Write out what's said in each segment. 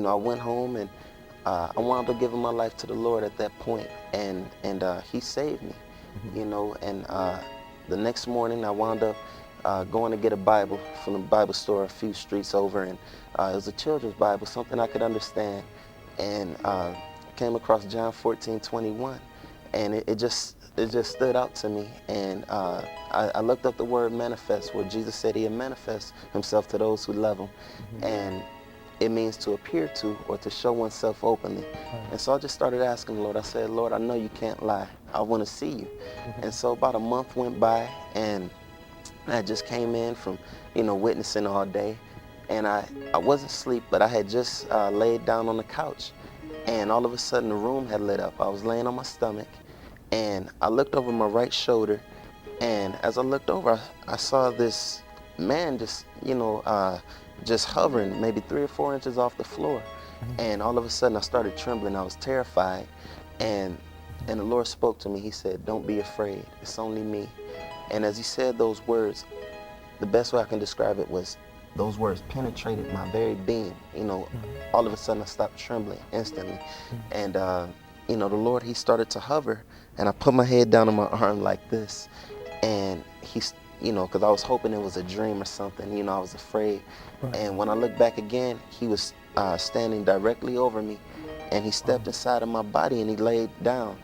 I went home and I wound up giving my life to the Lord at that point, and He saved me, and the next morning I wound up going to get a Bible from the Bible store a few streets over, and it was a children's Bible, something I could understand, and came across John 14:21, and it just stood out to me, and I looked up the word manifest, where Jesus said He'd manifest Himself to those who love Him, and it means to appear to or to show oneself openly. And so I just started asking the Lord. I said, Lord, I know You can't lie. I want to see You. And so about a month went by, and I just came in from, witnessing all day, and I wasn't asleep, but I had just laid down on the couch, and all of a sudden the room had lit up. I was laying on my stomach, and I looked over my right shoulder, and as I looked over, I saw this man just hovering maybe 3 or 4 inches off the floor. And all of a sudden I started trembling. I was terrified, and the Lord spoke to me. He said, don't be afraid, it's only me. And as He said those words, the best way I can describe it was those words penetrated my very being. All of a sudden I stopped trembling instantly. And the Lord, He started to hover, and I put my head down on my arm like this, and He's because I was hoping it was a dream or something. I was afraid. And when I looked back again, He was standing directly over me, and He stepped inside of my body, and He laid down,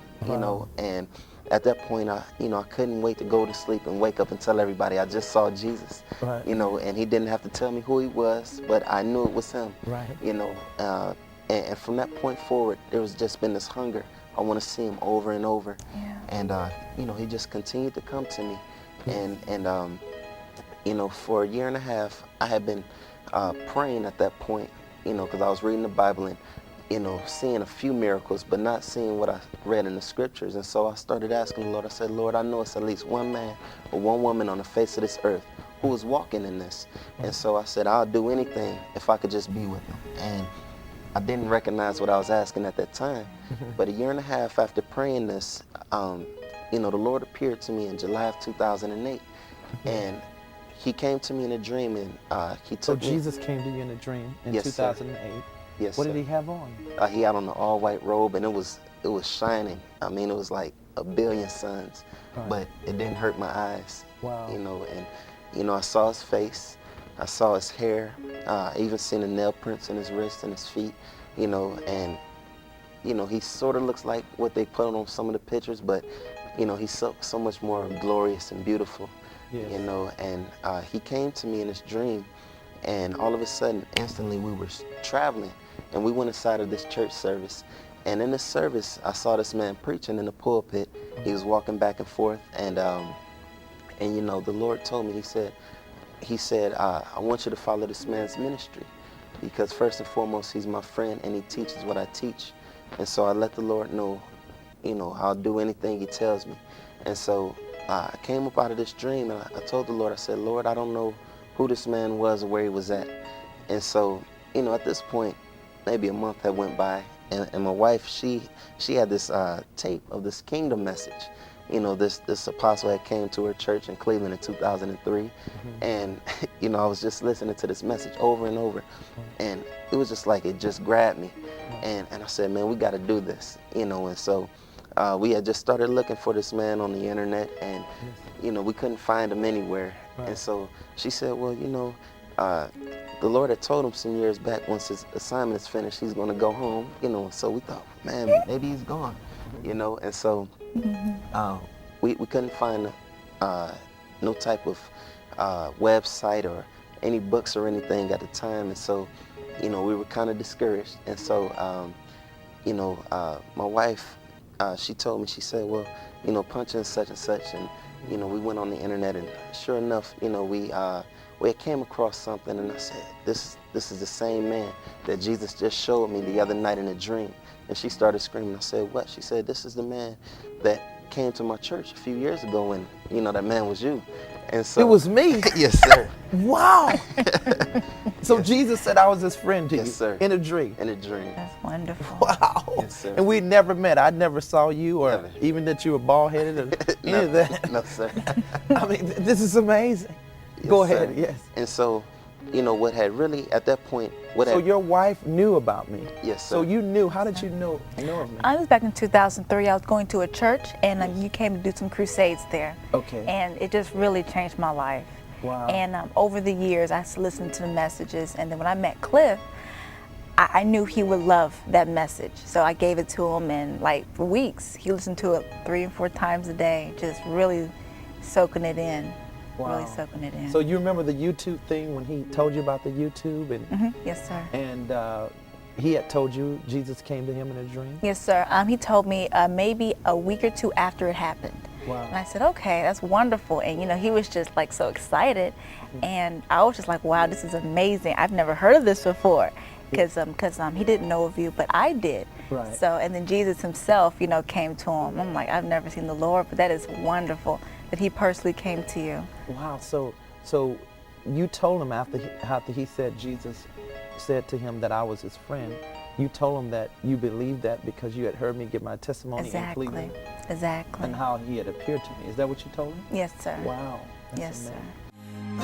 and at that point, I couldn't wait to go to sleep and wake up and tell everybody I just saw Jesus, and He didn't have to tell me who He was, but I knew it was Him, and from that point forward, there was just been this hunger. I want to see Him over and over, and He just continued to come to me. And for a year and a half, I had been praying at that point, because I was reading the Bible and, seeing a few miracles, but not seeing what I read in the scriptures. And so I started asking the Lord. I said, Lord, I know it's at least one man or one woman on the face of this earth who is walking in this. And so I said, I'll do anything if I could just be with them. And I didn't recognize what I was asking at that time. But a year and a half after praying this, the Lord appeared to me in July of 2008, and He came to me in a dream, and He took me. So Jesus came to you in a dream in 2008. Yes, what sir. did He have on? He had on an all-white robe, and it was shining. I mean, it was like a billion suns, but it didn't hurt my eyes. Wow. And I saw His face, I saw His hair, I even seen the nail prints in His wrists and His feet, and He sort of looks like what they put on some of the pictures, but He's so much more glorious and beautiful, and He came to me in this dream, and all of a sudden, instantly, we were traveling, and we went inside of this church service, and in this service, I saw this man preaching in the pulpit. He was walking back and forth, and the Lord told me, He said, I want you to follow this man's ministry, because first and foremost, he's my friend, and he teaches what I teach, and so I let the Lord know, I'll do anything He tells me. And so I came up out of this dream, and I told the Lord, I said, Lord, I don't know who this man was or where he was at. And so, at this point, maybe a month had went by, and my wife, she had this tape of this kingdom message. This apostle had came to her church in Cleveland in 2003, and I was just listening to this message over and over, and it was just like it just grabbed me, and I said, man, we got to do this, and so we had just started looking for this man on the internet, and we couldn't find him anywhere. And so she said, well, the Lord had told him some years back, once his assignment is finished, he's going to go home, so we thought, man, maybe he's gone, and so we couldn't find no type of website or any books or anything at the time, and so we were kind of discouraged. And so my wife, she told me, she said, well, punch in such and such, and we went on the internet, and sure enough, we came across something, and I said, this is the same man that Jesus just showed me the other night in a dream. And she started screaming. I said, what? She said, this is the man that came to my church a few years ago, and that man was you. And so it was me. Yes, sir. Wow. So Jesus said I was His friend to you. Yes, sir. In a dream. In a dream. That's wonderful. Wow. Yes, sir. And we never met. I never saw you, or Never. even that you were bald-headed or any of that. No, sir. I mean, this is amazing. Yes, Go ahead. sir. Yes. And so, you know, what had really, at that point, what So had, your wife knew about me? yes, So sir. you knew, how did you know of me? I was back in 2003. I was going to a church, and you came to do some crusades there. Okay. And it just really changed my life. Wow. And over the years, I listened to the messages, and then when I met Cliff, I knew he would love that message. So I gave it to him, and like for weeks, he listened to it 3 and 4 times a day, just really soaking it in. Wow. Really soaking it in. So you remember the YouTube thing when he told you about the YouTube, and Yes, sir. and he had told you Jesus came to him in a dream? Yes, sir. He told me maybe a week or 2 after it happened. Wow. And I said, okay, that's wonderful. And you know, he was just like so excited, and I was just like, wow, this is amazing. I've never heard of this before, because he didn't know of you, but I did. Right. So, and then Jesus himself, you know, came to him. I'm like, I've never seen the Lord, but that is wonderful that he personally came to you. Wow. So you told him after he said Jesus said to him that I was his friend, you told him that you believed that because you had heard me give my testimony in Exactly. Cleveland Exactly. and how he had appeared to me. Is that what you told him? Yes, sir. Wow. That's Yes, amazing. sir.